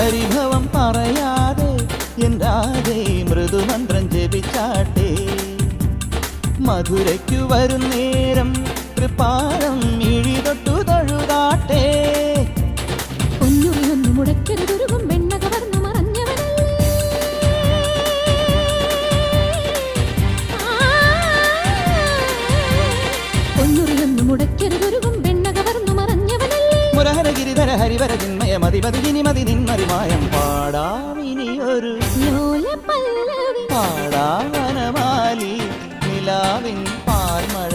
പരിഭവം പറയാതെ എന്താതെ മൃദുമന്ത്രം ജപിച്ചാട്ടെ മധുരയ്ക്കു വരും നേരം കൃപാരം മിഴി തൊട്ടു തൊഴുതാട്ടെ പൊന്നുറിയൊന്നു മുടക്കരുതൊരുകും വെണ്ണ കവർന്നു മറഞ്ഞവനല്ലേ പൊന്നുറിയൊന്നു മുടക്കരുതൊരുകും വെണ്ണ കവർന്നു മറഞ്ഞവനല്ലേ മുരഹരഗിരിധര ഹരിവര ചിന്മയ മതിമതിനി മതി നിന്മറിമായം പാടാമിനിയൊരു ലോല പല്ലവി പാടാവനമാലി നിലാവിൻ പാർമഴ